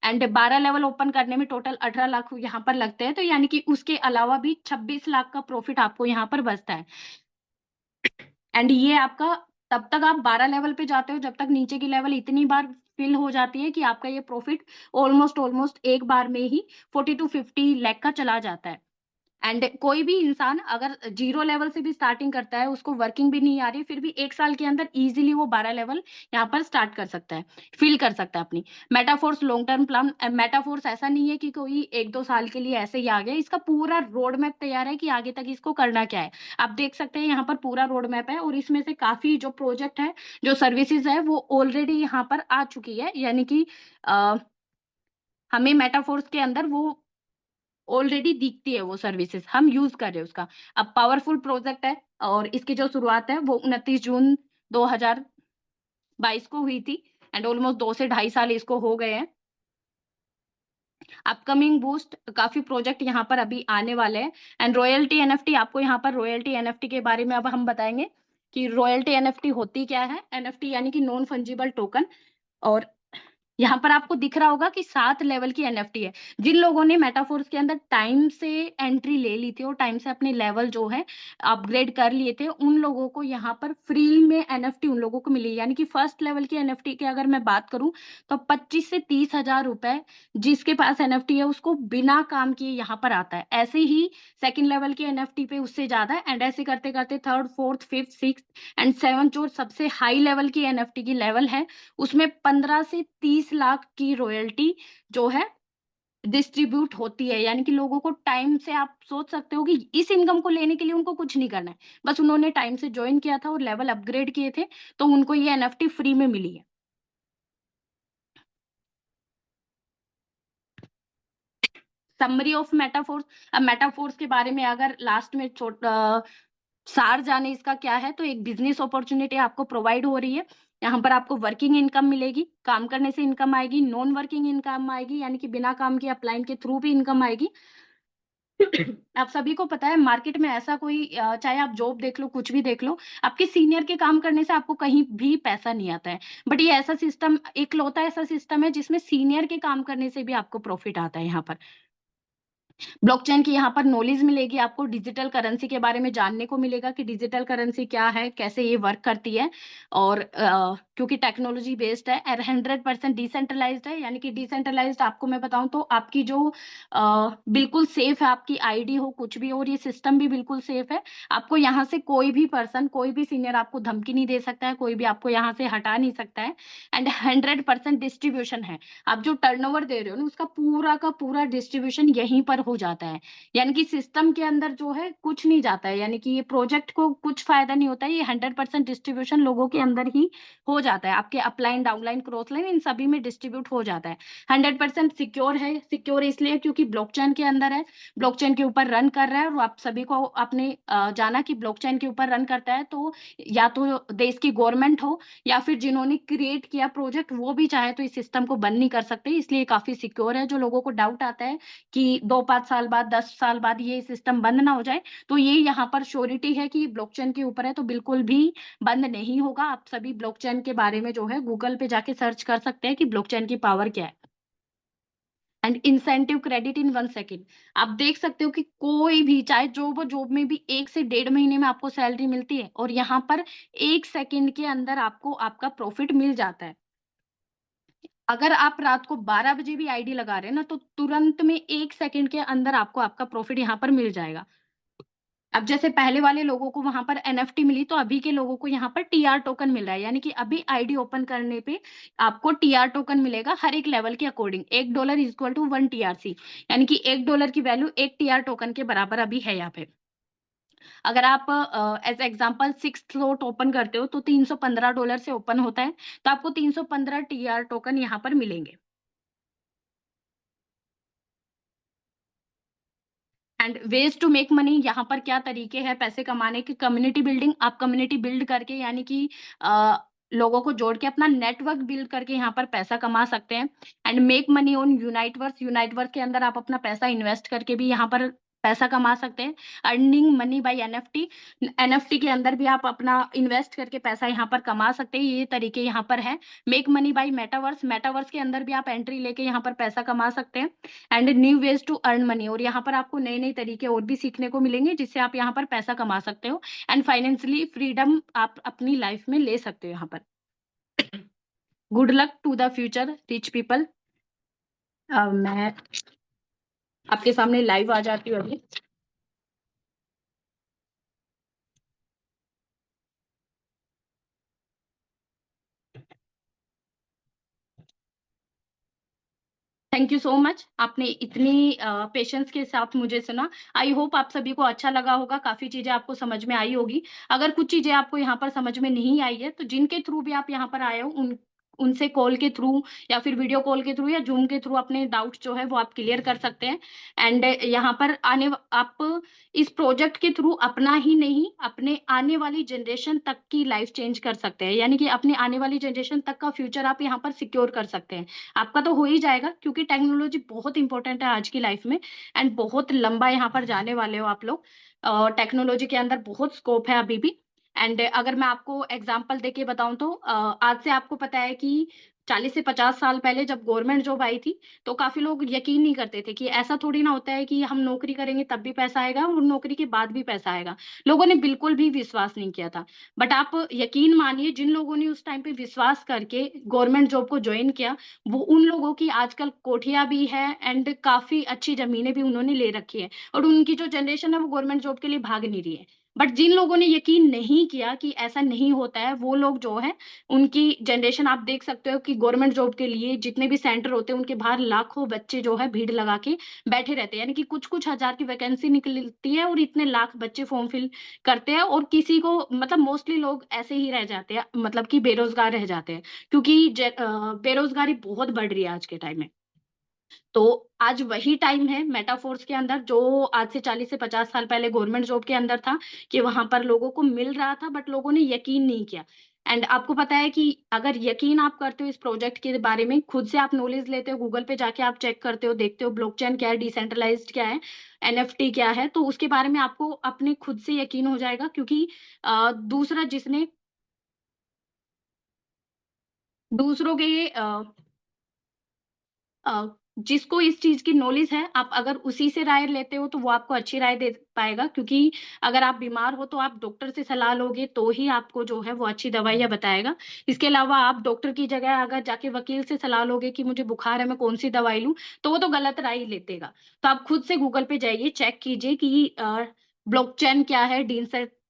एंड 12 लेवल ओपन करने में टोटल 18 लाख यहाँ पर लगते हैं, तो यानी कि उसके अलावा भी 26 लाख का प्रॉफिट आपको यहाँ पर बचता है। एंड ये आपका तब तक आप 12 लेवल पे जाते हो जब तक नीचे की लेवल इतनी बार फिल हो जाती है कि आपका ये प्रॉफिट ऑलमोस्ट एक बार में ही 40 टू 50 लाख का चला जाता है। एंड कोई भी इंसान अगर 0 लेवल से भी स्टार्टिंग करता है, उसको वर्किंग भी नहीं आ रही, फिर भी 1 साल के अंदर ईज़िली वो 12 लेवल यहाँ पर स्टार्ट कर सकता है, फ़िल कर सकता है अपनी। Metaforce long term plan Metaforce ऐसा नहीं है कि कोई 1-2 साल के लिए ऐसे ही आ गया, इसका पूरा रोड मैप तैयार है कि आगे तक इसको करना क्या है। आप देख सकते हैं यहाँ पर पूरा रोड मैप है और इसमें से काफ़ी जो प्रोजेक्ट है, जो सर्विसेज़ है, वो ऑलरेडी यहाँ पर आ चुकी है, यानी कि अ, हमें मेटाफोर्स के अंदर वो ऑलरेडी दिखती है वो सर्विसेज, हम यूज़ कर रहे हैं उसका। अब पावरफुल प्रोजेक्ट है और इसकी जो शुरुआत है वो 29 जून 2022 को हुई थी एंड ऑलमोस्ट 2 से ढाई साल इसको हो गए हैं। अपकमिंग बूस्ट काफ़ी प्रोजेक्ट यहाँ पर अभी आने वाले हैं एंड रॉयल्टी एनएफटी आपको यहाँ पर रॉयल्टी एनएफटी के बारे में अब हम बताएँगे कि रॉयल्टी एनएफटी होती क्या है? एनएफटी यानी कि नॉन फंजिबल टोकन और यहाँ पर आपको दिख रहा होगा कि 7 लेवल की एनएफटी है। जिन लोगों ने मेटाफोर्स के अंदर टाइम से एंट्री ले ली थी और टाइम से अपने लेवल जो है अपग्रेड कर लिए थे, उन लोगों को यहाँ पर फ्री में एनएफटी उन लोगों को मिली। यानी कि फर्स्ट लेवल की एनएफटी की अगर मैं बात करूँ तो 25 से 30 हज़ार रुपए जिसके पास एनएफटी है उसको बिना काम किए यहाँ पर आता है। ऐसे ही सेकंड लेवल की एनएफटी पे उससे ज़्यादा है एंड ऐसे करते-करते third, fourth, fifth, sixth and seventh जो सबसे हाई लेवल की एनएफटी की लेवल है उसमें 15 से 30 लाख की रॉयल्टी जो है डिस्ट्रीब्यूट होती है। यानी कि लोगों को टाइम से आप सोच सकते हो कि इस इनकम को लेने के लिए उनको कुछ नहीं करना है। बस उन्होंने टाइम से जॉइन किया था और लेवल अपग्रेड किए थे, तो उनको ये एनएफटी फ्री में मिली है। समरी ऑफ मेटाफोर्स अब मेटाफोर्स के बारे में अगर लास्ट में सार जाने इसका क्या है, तो एक बिज़नेस अपॉर्च्युनिटी आपको प्रोवाइड हो रही है। यहाँ पर आपको वर्किंग इनकम मिलेगी, काम करने से इनकम आएगी, नॉन वर्किंग इनकम आएगी, यानी कि बिना काम के अपलाइन के थ्रू भी इनकम आएगी। आप सभी को पता है मार्केट में ऐसा कोई चाहे आप जॉब देख लो, कुछ भी देख लो, आपके सीनियर के काम करने से आपको कहीं भी पैसा नहीं आता है। बट ये ऐसा सिस्टम इकलौता ऐसा सिस्टम है जिसमें सीनियर के काम करने से भी आपको प्रॉफिट आता है यहाँ पर। ब्लॉकचेन की यहाँ पर नॉलेज मिलेगी आपको, डिजिटल करेंसी के बारे में जानने को मिलेगा कि डिजिटल करेंसी क्या है, कैसे ये वर्क करती है और क्योंकि टेक्नोलॉजी बेस्ड है और 100% डिसेंट्रलाइज्ड है, यानी कि डिसेंट्रलाइज्ड आपको मैं बताऊं तो आपकी जो बिल्कुल सेफ है, आपकी आईडी हो कुछ भी हो और ये सिस्टम भी बिल्कुल सेफ है। आपको यहाँ से कोई भी पर्सन, कोई भी सीनियर आपको धमकी नहीं दे सकता है, कोई भी आपको यहाँ से हटा नहीं सकता है एंड 100% डिस्ट्रीब्यूशन है। आप जो टर्नओवर दे रहे हो ना उसका पूरा का पूरा डिस्ट्रीब्यूशन यहीं पर हो जाता है। यानी कि सिस्टम के अंदर जो है कुछ नहीं जाता है, यानी कि ये प्रोजेक्ट को कुछ फायदा नहीं होता है, ये 100% डिस्ट्रीब्यूशन लोगों के अंदर ही हो जाता है। आपके upline, downline, cross line in सभी में डिस्ट्रीब्यूट हो जाता है। 100% सिक्योर है, सिक्योर इसलिए क्योंकि ब्लॉकचेन के अंदर है, ब्लॉकचेन के ऊपर रन कर रहा है और आप सभी को आपने जाना कि ब्लॉकचेन के ऊपर रन करता है तो या तो देश की गवर्नमेंट हो या फिर जिन्होंने क्रिएट किया प्रोजेक्ट वो भी चाहे तो इस सिस्टम को बंद नहीं कर सकते, इसलिए काफ़ी सिक्योर है। जो लोगों को डाउट आता है कि 2-5 साल बाद, 10 साल बाद ये सिस्टम बंद ना हो जाए, तो ये यहाँ पर श्योरिटी है कि ब्लॉकचेन के ऊपर है, तो बिल्कुल भी बंद नहीं होगा। आप सभी ब्लॉकचेन के बारे में जो है गूगल पे जाके सर्च कर सकते हैं कि ब्लॉकचेन की पावर क्या है। And incentive credit in 1 second आप देख सकते हो कि कोई भी चाहे जॉब में भी 1 से डेढ़ महीने में आपको सैलरी मिलती है और यहाँ पर 1 सेकंड के अंदर आपको आपका प्रॉफिट मिल जाता है। अगर आप रात को 12 बजे भी आईडी लगा रहे हैं ना, तो तुरंत में 1 सेकंड के अंदर आपको आपका प्रॉफिट यहाँ पर मिल जाएगा। अब जैसे पहले वाले लोगों को वहाँ पर एनएफटी मिली, तो अभी के लोगों को यहाँ पर टीआर टोकन मिल रहा है। यानी कि अभी आईडी ओपन करने पे आपको टीआर टोकन मिलेगा हर एक लेवल के अकॉर्डिंग। $1 इक्वल टू 1 टीआरसी यानी कि $1 की वैल्यू 1 टीआर टोकन के बराबर अभी है यहाँ पे। अगर आप as example 6th slot open करते हो, तो $315 से ओपन होता है, तो आपको 315 टीआर टोकन यहाँ पर मिलेंगे। And ways to make money यहाँ पर क्या तरीके हैं पैसे कमाने के, कम्युनिटी बिल्डिंग आप कम्युनिटी बिल्ड करके यानी कि लोगों को जोड़ के अपना नेटवर्क बिल्ड करके यहाँ पर पैसा कमा सकते हैं। And make money on Uniteverse. Uniteverse के अंदर आप अपना पैसा इन्वेस्ट करके भी यहाँ पर पैसा कमा सकते हैं। Earning money by NFT. NFT के अंदर भी आप अपना इन्वेस्ट करके पैसा यहाँ पर कमा सकते हैं। ये तरीके यहाँ पर है। Make money by metaverse. Metaverse के अंदर भी आप एंट्री लेके यहाँ पर पैसा कमा सकते हैं। And new ways to earn money. और यहाँ पर आपको नए नए तरीके और भी सीखने को मिलेंगे जिससे आप यहाँ पर पैसा कमा सकते हो। एंड फाइनेंशियली फ्रीडम आप अपनी लाइफ में ले सकते हो यहाँ पर। Good luck to the future rich people. मैं आपके सामने लाइव आ जाती हूँ अभी। Thank you so much. आपने इतनी पेशेंस के साथ मुझे सुना। आई होप आप सभी को अच्छा लगा होगा, काफी चीजें आपको समझ में आई होगी। अगर कुछ चीजें आपको यहाँ पर समझ में नहीं आई है तो जिनके थ्रू भी आप यहाँ पर आए हो उनसे कॉल के थ्रू या फिर वीडियो कॉल के थ्रू या जूम के थ्रू अपने डाउट जो है वो आप क्लियर कर सकते हैं। एंड यहाँ पर आप इस प्रोजेक्ट के थ्रू अपना ही नहीं, अपने आने वाली जनरेशन तक की लाइफ चेंज कर सकते हैं। यानी कि अपने आने वाली जनरेशन तक का फ्यूचर आप यहाँ पर सिक्योर कर सकते हैं। आपका तो हो ही जाएगा क्योंकि टेक्नोलॉजी बहुत इंपॉर्टेंट है आज की लाइफ में। एंड बहुत लंबा यहाँ पर जाने वाले हो आप लोग। टेक्नोलॉजी के अंदर बहुत स्कोप है अभी भी। एंड अगर मैं आपको एग्जांपल देके बताऊं तो आज से आपको पता है कि 40 से 50 साल पहले जब गवर्नमेंट जॉब आई थी तो काफी लोग यकीन नहीं करते थे कि ऐसा थोड़ी ना होता है कि हम नौकरी करेंगे तब भी पैसा आएगा और नौकरी के बाद भी पैसा आएगा। लोगों ने बिल्कुल भी विश्वास नहीं किया था। बट आप यकीन मानिए, जिन लोगों ने उस टाइम पे विश्वास करके गवर्नमेंट जॉब को ज्वाइन किया वो उन लोगों की आजकल कोठियां भी है एंड काफी अच्छी जमीनें भी उन्होंने ले रखी है। और उनकी जो जनरेशन है वो गवर्नमेंट जॉब के लिए भाग नहीं रही है। बट जिन लोगों ने यकीन नहीं किया कि ऐसा नहीं होता है वो लोग जो है, उनकी जनरेशन आप देख सकते हो कि गवर्नमेंट जॉब के लिए जितने भी सेंटर होते हैं उनके बाहर लाखों बच्चे जो है भीड़ लगा के बैठे रहते हैं। यानी कि कुछ कुछ हजार की वैकेंसी निकलती है और इतने लाख बच्चे फॉर्म फिल करते हैं और किसी को मतलब मोस्टली लोग ऐसे ही रह जाते हैं, मतलब कि बेरोजगार रह जाते हैं क्योंकि बेरोजगारी बहुत बढ़ रही है आज के टाइम में। तो आज वही टाइम है मेटाफोर्स के अंदर जो आज से 40 से 50 साल पहले गवर्नमेंट जॉब के अंदर था कि वहां पर लोगों को मिल रहा था बट लोगों ने यकीन नहीं किया। एंड आपको पता है कि अगर यकीन आप करते हो इस प्रोजेक्ट के बारे में, खुद से आप नॉलेज लेते हो, गूगल पे जाके आप चेक करते हो, देखते हो ब्लॉकचेन क्या है, डिसेंट्रलाइज्ड क्या है, एनएफटी क्या है, तो उसके बारे में आपको अपने खुद से यकीन हो जाएगा। क्योंकि दूसरा जिसने दूसरों के अ, जिसको इस चीज की नॉलेज है, आप अगर उसी से राय लेते हो तो वो आपको अच्छी राय दे पाएगा। क्योंकि अगर आप बीमार हो तो आप डॉक्टर से सलाह लोगे तो ही आपको जो है वो अच्छी दवाइयाँ बताएगा। इसके अलावा आप डॉक्टर की जगह अगर जाके वकील से सलाह लोगे कि मुझे बुखार है मैं कौन सी दवाई लूं, तो वो तो गलत राय ही लेतेगा। तो आप खुद से गूगल पे जाइए, चेक कीजिए कि ब्लॉकचेन क्या है,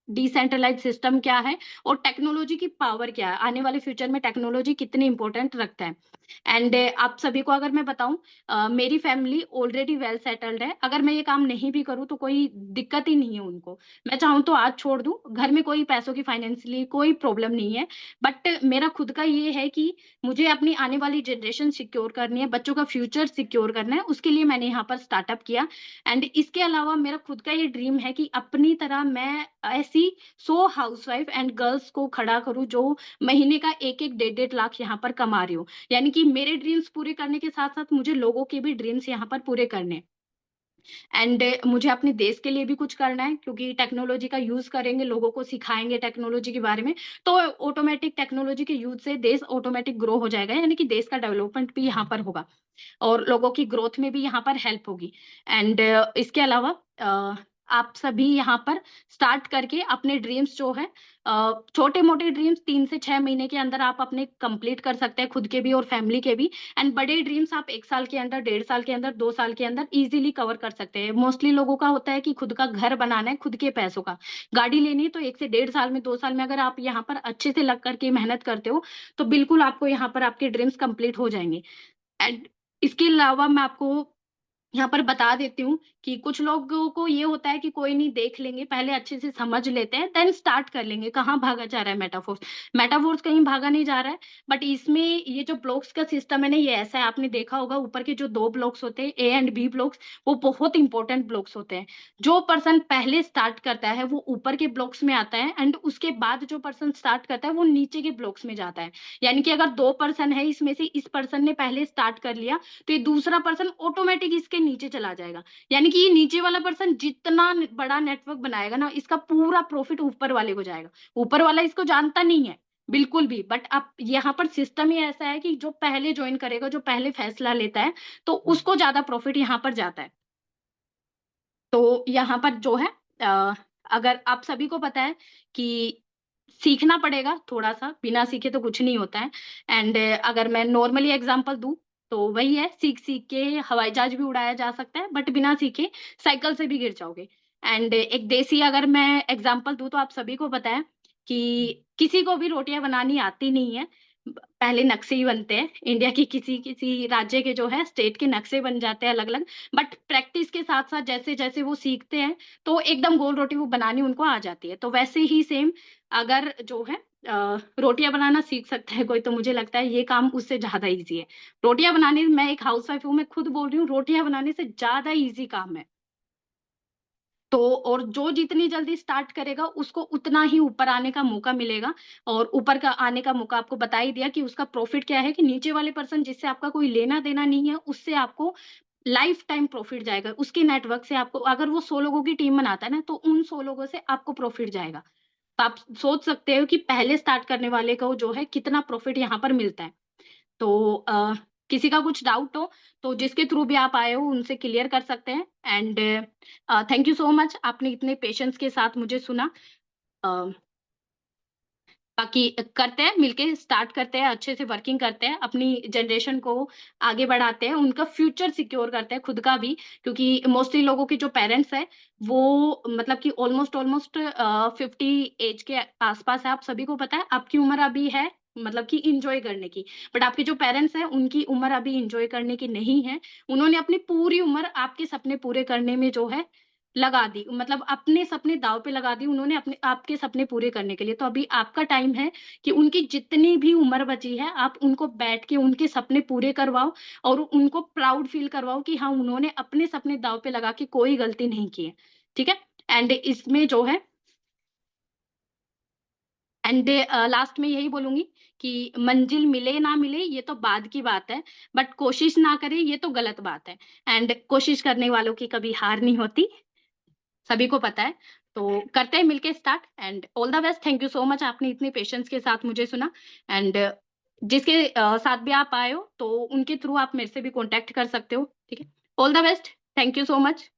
डिसेंट्रलाइज सिस्टम क्या है और टेक्नोलॉजी की पावर क्या है, आने वाले फ्यूचर में टेक्नोलॉजी कितनी इंपॉर्टेंट रखता है। एंड आप सभी को अगर मैं बताऊं, मेरी फैमिली ऑलरेडी वेल सेटल्ड है। अगर मैं ये काम नहीं भी करूं तो कोई दिक्कत ही नहीं है उनको। मैं चाहूं तो आज छोड़ दूं, घर में कोई पैसों की फाइनेंशियली कोई प्रॉब्लम नहीं है। बट मेरा खुद का ये है कि मुझे अपनी आने वाली जनरेशन सिक्योर करनी है, बच्चों का फ्यूचर सिक्योर करना है, उसके लिए मैंने यहाँ पर स्टार्टअप किया। एंड इसके अलावा मेरा खुद का ये ड्रीम है कि अपनी तरह मैं ऐसी 100 हाउसवाइफ एंड गर्ल्स को खड़ा करूं जो महीने का 1-1 1.5 लाख यहाँ पर कमा रही हो। यानी कि मेरे ड्रीम्स पूरे करने के साथ-साथ मुझे लोगों के भी ड्रीम्स यहाँ पर पूरे करने हैं। एंड मुझे अपने देश के लिए भी कुछ करना है क्योंकि टेक्नोलॉजी का यूज़ करेंगे, लोगों को सिखाएँगे टेक्नोलॉजी के बारे में, तो ऑटोमैटिक टेक्नोलॉजी के यूज़ से देश ऑटोमैटिक ग्रो हो जाएगा। यानी कि देश का डेवलपमेंट भी यहाँ पर होगा और लोगों की ग्रोथ में भी यहाँ पर हेल्प होगी। एंड इसके अलावा आप सभी यहाँ पर स्टार्ट करके अपने ड्रीम्स जो है, छोटे-मोटे ड्रीम्स 3 से 6 महीने के अंदर आप अपने कंप्लीट कर सकते हैं, खुद के भी और फैमिली के भी। एंड बड़े ड्रीम्स आप 1 साल के अंदर, 1.5 साल के अंदर, 2 साल के अंदर ईज़िली कवर कर सकते हैं। मोस्टली लोगों का होता है कि खुद का घर बनाना है, खुद के पैसों का। गाड़ी लेनी है तो 1 से 1.5 साल में, 2 साल में अगर आप यहाँ पर अच्छे से लग कर के मेहनत करते हो, तो बिल्कुल आपको यहाँ पर आपके ड्रीम्स कंप्लीट हो जाएँगे। एंड इसके अलावा मैं आपको यहाँ पर बता देती हूँ कि कुछ लोगों को ये होता है कि कोई नहीं, देख लेंगे, पहले अच्छे से समझ लेते हैं, देन स्टार्ट कर लेंगे। कहाँ भागा जा रहा है मेटाफोर्स? मेटाफोर्स कहीं भागा नहीं जा रहा है, बट इसमें ये जो ब्लॉक्स का सिस्टम है ना, ये ऐसा है, आपने देखा होगा ऊपर के जो 2 ब्लॉक्स होते हैं, ए एंड बी ब्लॉक्स, वो बहुत इंपॉर्टेंट ब्लॉक्स होते हैं। जो पर्सन पहले स्टार्ट करता है, वो ऊपर के ब्लॉक्स में आता है, एंड उसके बाद जो पर्सन स्टार्ट करता है, वो नीचे के ब्लॉक्स में जाता है। यानी कि अगर 2 पर्सन है, इसमें से इस पर्सन ने पहले स्टार्ट कर लिया, तो ये दूसरा पर्सन ऑटोमेटिक इसके नीचे चला जाएगा। यानी कि ये नीचे वाला पर्सन जितना बड़ा नेटवर्क बनाएगा ना, इसका पूरा प्रॉफिट ऊपर वाले को जाएगा। ऊपर वाला इसको जानता नहीं है बिल्कुल भी, बट अब यहाँ पर सिस्टम ही ऐसा है कि जो पहले ज्वाइन करेगा, जो पहले फैसला लेता है, तो उसको ज्यादा प्रॉफिट यहाँ पर जाता है। तो यहाँ पर जो है, अ, अगर आप सभी को पता है कि सीखना पड़ेगा थोड़ा सा, बिना सीखे तो कुछ नहीं होता है। एंड अगर मैं नॉर्मली एग्जांपल दूं, तो वही है, सीख सीख के हवाई जहाज भी उड़ाया जा सकता है, बट बिना सीखे साइकिल से भी गिर जाओगे। एंड एक देसी अगर मैं एग्जांपल दूं, तो आप सभी को पता है कि किसी को भी रोटियां बनानी आती नहीं है, पहले नक्शे ही बनते हैं। इंडिया की किसी किसी राज्य के जो है स्टेट के नक्शे बन जाते हैं अलग अलग, बट प्रैक्टिस के साथ साथ जैसे जैसे वो सीखते हैं, तो एकदम गोल रोटी वो बनानी उनको आ जाती है। तो वैसे ही सेम, अगर जो है रोटियां बनाना सीख सकता है कोई, तो मुझे लगता है ये काम उससे ज्यादा इजी है। रोटियां बनाने, मैं एक हाउसवाइफ हूँ, मैं खुद बोल रही हूँ, रोटियां बनाने से ज्यादा इजी काम है। तो और जो जितनी जल्दी स्टार्ट करेगा, उसको उतना ही ऊपर आने का मौका मिलेगा। और ऊपर का आने का मौका आपको बता ही दिया कि उसका प्रॉफिट क्या है, कि नीचे वाले पर्सन जिससे आपका कोई लेना देना नहीं है, उससे आपको लाइफ टाइम प्रॉफिट जाएगा। उसके नेटवर्क से आपको, अगर वो 100 लोगों की टीम बनाता है ना, तो उन 100 लोगों से आपको प्रॉफिट जाएगा। तो आप सोच सकते हो कि पहले स्टार्ट करने वाले को जो है कितना प्रॉफिट यहाँ पर मिलता है। तो किसी का कुछ डाउट हो, तो जिसके थ्रू भी आप आए हो, उनसे क्लियर कर सकते हैं। And thank you so much, आपने इतने पेशेंस के साथ मुझे सुना। अ, बाकी करते हैं मिलके, स्टार्ट करते हैं, अच्छे से वर्किंग करते हैं, अपनी जनरेशन को आगे बढ़ाते हैं, उनका फ्यूचर सिक्योर करते हैं, खुद का भी। क्योंकि मोस्टली लोगों के जो पेरेंट्स हैं, वो मतलब कि ऑलमोस्ट ऑलमोस्ट 50 एज के आसपास है। आप सभी को पता है, आपकी उम्र अभी है मतलब कि इंजॉय करने की, बट आपके जो पेरेंट्स हैं, उनकी उम्र अभी इंजॉय करने की नहीं है। उन्होंने अपनी पूरी उम्र आपके सपने पूरे करने में जो है लगा दी, मतलब अपने सपने दाँव पे लगा दिए उन्होंने, अपने आपके सपने पूरे करने के लिए। तो अभी आपका टाइम है कि उनकी जितनी भी उम्र बची है, आप उनको बैठ के उनके सपने पूरे करवाओ, और उनको प्राउड फ़ील करवाओ कि हाँ, उन्होंने अपने सपने दाँव पे लगा के कोई गलती नहीं की है। ठीक है? एंड इसमें जो है, एंड लास्ट में यही बोलूँगी कि मंजिल मिले ना मिले, ये तो बाद की बात है, बट कोशिश ना करें, ये तो गलत बात है। एंड कोशिश करने वालों की कभी हार नहीं होती। सभी को पता है। तो करते हैं मिलके start, and all the best. Thank you so much, आपने इतने पेशेंस के साथ मुझे सुना। एंड जिसके साथ भी आप आए हो, तो उनके थ्रू आप मेरे से भी कॉन्टैक्ट कर सकते हो। ठीक है? All the best. Thank you so much.